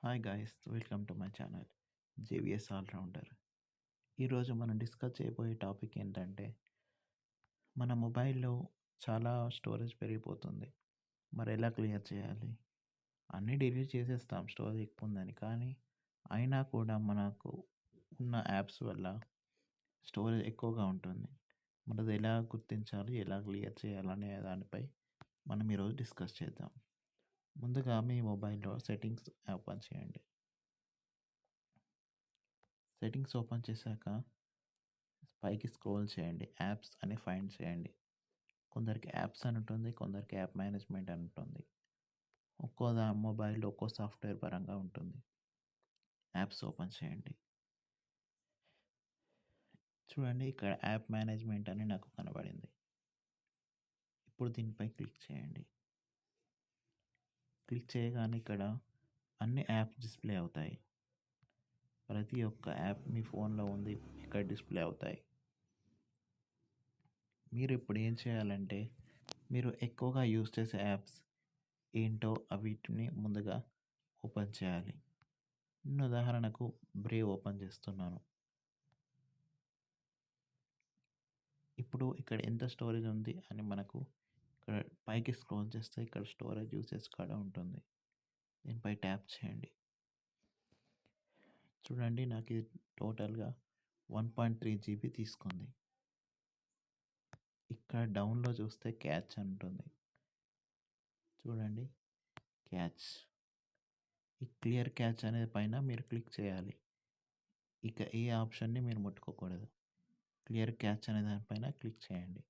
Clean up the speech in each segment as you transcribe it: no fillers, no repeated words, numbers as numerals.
Hi guys, welcome to my channel JVS all rounder. ఈరోజు మనం discuss చేయబోయే టాపిక్ ఏంటంటే, మన మొబైల్లో చాలా స్టోరేజ్ పెరిగిపోతుంది. మరి ఎలా క్లియర్ చేయాలి? అన్నీ డిలీట్ చేసేస్తాం స్టోరేజ్ ఎక్కువ ఉందని, కానీ అయినా కూడా మనకు ఉన్న యాప్స్ వల్ల స్టోరేజ్ ఎక్కువగా ఉంటుంది. మనది ఎలా గుర్తించాలి, ఎలా క్లియర్ చేయాలనే దానిపై మనం ఈరోజు డిస్కస్ చేద్దాం. ముందుగా మీ మొబైల్లో సెట్టింగ్స్ ఓపెన్ చేయండి. సెట్టింగ్స్ ఓపెన్ చేశాక పైకి స్క్రోల్ చేయండి. యాప్స్ అని ఫైండ్ చేయండి. కొందరికి యాప్స్ అని ఉంటుంది, కొందరికి యాప్ మేనేజ్మెంట్ అని ఉంటుంది. ఒక్కో మొబైల్లో ఒక్కో సాఫ్ట్వేర్ పరంగా ఉంటుంది. యాప్స్ ఓపెన్ చేయండి. చూడండి, ఇక్కడ యాప్ మేనేజ్మెంట్ అని నాకు కనబడింది. ఇప్పుడు దీనిపై క్లిక్ చేయండి. క్లిక్ చేయగానే ఇక్కడ అన్ని యాప్స్ డిస్ప్లే అవుతాయి. ప్రతి ఒక్క యాప్ మీ ఫోన్లో ఉంది, ఇక్కడ డిస్ప్లే అవుతాయి. మీరు ఇప్పుడు ఏం చేయాలంటే, మీరు ఎక్కువగా యూజ్ చేసే యాప్స్ ఏంటో వీటిని ముందుగా ఓపెన్ చేయాలి. నేను ఉదాహరణకు బ్రేవ్ ఓపెన్ చేస్తున్నాను. ఇప్పుడు ఇక్కడ ఎంత స్టోరేజ్ ఉంది అని మనకు ఇక్కడ పైకి స్క్రోల్ చేస్తే ఇక్కడ స్టోరేజ్ యూసేజ్ కూడా ఉంటుంది. దీనిపై ట్యాప్ చేయండి. చూడండి, నాకు ఇది టోటల్గా 1.3 GB తీసుకుంది. ఇక్కడ డౌన్లో చూస్తే క్యాచ్ ఉంటుంది. చూడండి, క్యాచ్. ఈ క్లియర్ క్యాచ్ అనే పైన మీరు క్లిక్ చేయాలి. ఇక ఏ ఆప్షన్ని మీరు ముట్టుకోకూడదు. క్లియర్ క్యాచ్ అనే దానిపైన క్లిక్ చేయండి.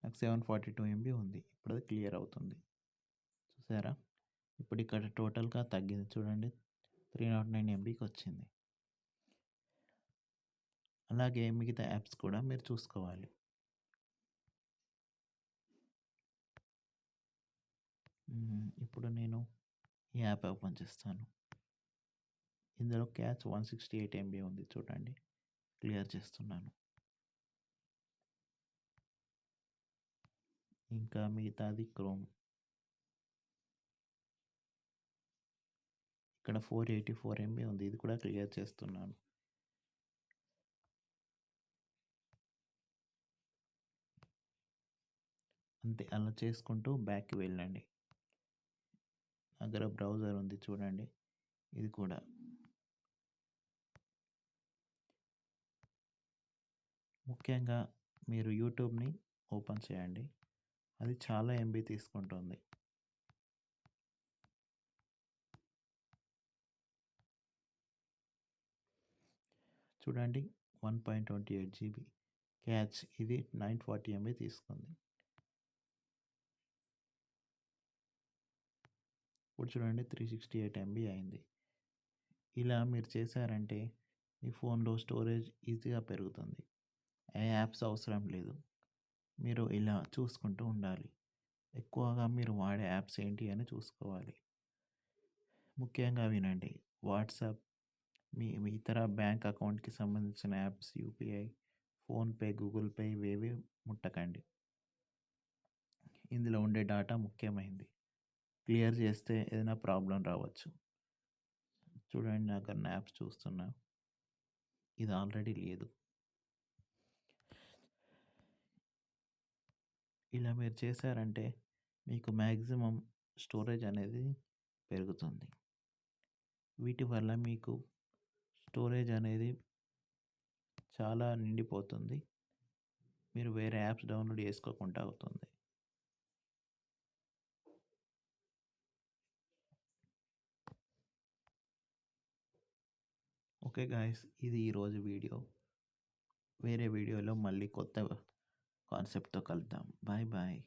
నాకు 742 MB ఉంది. ఇప్పుడు అది క్లియర్ అవుతుంది. చూసారా? ఇప్పుడు ఇక్కడ టోటల్గా తగ్గింది. చూడండి, 309 MBకి వచ్చింది. అలాగే మిగతా యాప్స్ కూడా మీరు చూసుకోవాలి. ఇప్పుడు నేను ఈ యాప్ ఓపెన్ చేస్తాను. ఇందులో క్యాచ్ 168 MB ఉంది. చూడండి, క్లియర్ చేస్తున్నాను. ఇంకా మిగతాది క్రోమ్. ఇక్కడ 484 MB ఉంది. ఇది కూడా క్లియర్ చేస్తున్నాను. అంతే, అలా చేసుకుంటూ బ్యాక్కి వెళ్ళండి. దగ్గర బ్రౌజర్ ఉంది, చూడండి, ఇది కూడా. ముఖ్యంగా మీరు యూట్యూబ్ని ఓపెన్ చేయండి. అది చాలా MB తీసుకుంటుంది. చూడండి, 1.28 GB క్యాచ్. ఇది 940 MB తీసుకుంది. ఇప్పుడు చూడండి, 368 MB అయింది. ఇలా మీరు చేశారంటే మీ ఫోన్లో స్టోరేజ్ ఈజీగా పెరుగుతుంది. ఏ యాప్స్ అవసరం లేదు. మీరు ఇలా చూసుకుంటూ ఉండాలి. ఎక్కువగా మీరు వాడే యాప్స్ ఏంటి అని చూసుకోవాలి. ముఖ్యంగా వినండి, వాట్సాప్, మీ ఇతర బ్యాంక్ అకౌంట్కి సంబంధించిన apps, UPI, PhonePe, Google pay ఇవేవి ముట్టకండి. ఇందులో ఉండే డేటా ముఖ్యమైనది. క్లియర్ చేస్తే ఏదైనా ప్రాబ్లం రావచ్చు. చూడండి, నాకు యాప్స్ చూస్తున్నా, ఇది ఆల్రెడీ లేదు. ఇలా మీరు చేశారంటే మీకు మ్యాక్సిమం స్టోరేజ్ అనేది పెరుగుతుంది. వీటి వల్ల మీకు స్టోరేజ్ అనేది చాలా నిండిపోతుంది. మీరు వేరే యాప్స్ డౌన్లోడ్ చేసుకోకుండా అవుతుంది. ఓకే గాయస్, ఇది ఈరోజు వీడియో. వేరే వీడియోలో మళ్ళీ కొత్త కాన్సెప్ట్తో కలుద్దాం. Bye bye.